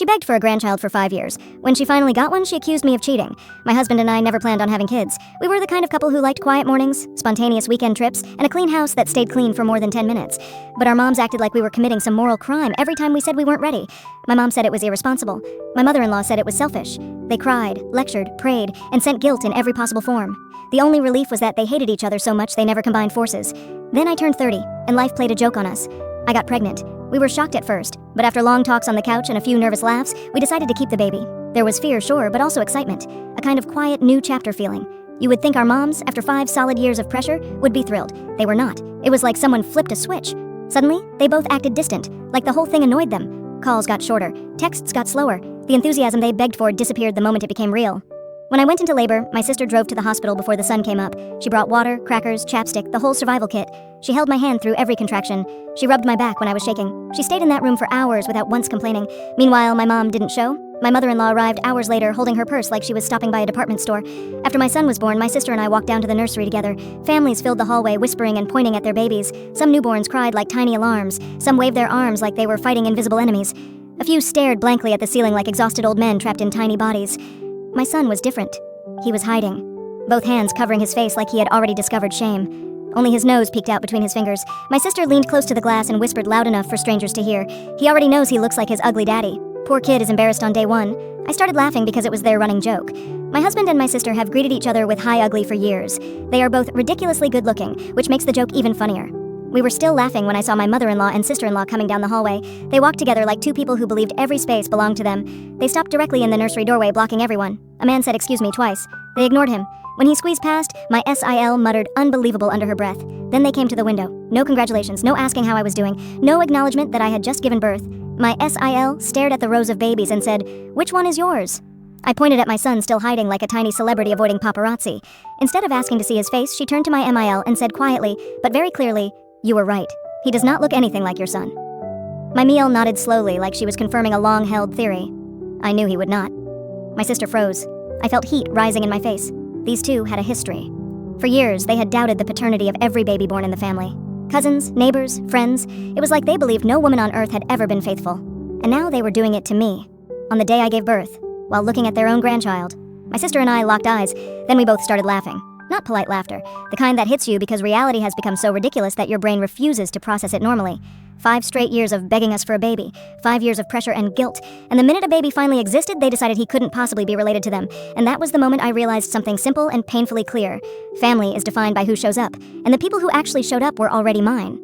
She begged for a grandchild for 5 years. When she finally got one, she accused me of cheating. My husband and I never planned on having kids. We were the kind of couple who liked quiet mornings, spontaneous weekend trips, and a clean house that stayed clean for more than 10 minutes. But our moms acted like we were committing some moral crime every time we said we weren't ready. My mom said it was irresponsible. My mother-in-law said it was selfish. They cried, lectured, prayed, and sent guilt in every possible form. The only relief was that they hated each other so much they never combined forces. Then I turned 30, and life played a joke on us. I got pregnant. We were shocked at first, but after long talks on the couch and a few nervous laughs, we decided to keep the baby. There was fear, sure, but also excitement. A kind of quiet, new chapter feeling. You would think our moms, after 5 solid years of pressure, would be thrilled. They were not. It was like someone flipped a switch. Suddenly, they both acted distant, like the whole thing annoyed them. Calls got shorter. Texts got slower. The enthusiasm they begged for disappeared the moment it became real. When I went into labor, my sister drove to the hospital before the sun came up. She brought water, crackers, chapstick, the whole survival kit. She held my hand through every contraction. She rubbed my back when I was shaking. She stayed in that room for hours without once complaining. Meanwhile, my mom didn't show. My mother-in-law arrived hours later holding her purse like she was stopping by a department store. After my son was born, my sister and I walked down to the nursery together. Families filled the hallway whispering and pointing at their babies. Some newborns cried like tiny alarms. Some waved their arms like they were fighting invisible enemies. A few stared blankly at the ceiling like exhausted old men trapped in tiny bodies. My son was different. He was hiding, both hands covering his face like he had already discovered shame. Only his nose peeked out between his fingers. My sister leaned close to the glass and whispered loud enough for strangers to hear. He already knows he looks like his ugly daddy. Poor kid is embarrassed on day one. I started laughing because it was their running joke. My husband and my sister have greeted each other with hi ugly for years. They are both ridiculously good looking, which makes the joke even funnier. We were still laughing when I saw my mother-in-law and sister-in-law coming down the hallway. They walked together like two people who believed every space belonged to them. They stopped directly in the nursery doorway, blocking everyone. A man said excuse me twice. They ignored him. When he squeezed past, my SIL muttered unbelievable under her breath. Then they came to the window. No congratulations, no asking how I was doing, no acknowledgement that I had just given birth. My SIL stared at the rows of babies and said, "Which one is yours?" I pointed at my son still hiding like a tiny celebrity avoiding paparazzi. Instead of asking to see his face, she turned to my MIL and said quietly, but very clearly, "You were right. He does not look anything like your son." My meal nodded slowly like she was confirming a long-held theory. I knew he would not. My sister froze. I felt heat rising in my face. These two had a history. For years, they had doubted the paternity of every baby born in the family. Cousins, neighbors, friends, it was like they believed no woman on earth had ever been faithful. And now they were doing it to me, on the day I gave birth, while looking at their own grandchild. My sister and I locked eyes, then we both started laughing. Not polite laughter, the kind that hits you because reality has become so ridiculous that your brain refuses to process it normally. 5 straight years of begging us for a baby, 5 years of pressure and guilt, and the minute a baby finally existed, they decided he couldn't possibly be related to them. And that was the moment I realized something simple and painfully clear. Family is defined by who shows up, and the people who actually showed up were already mine.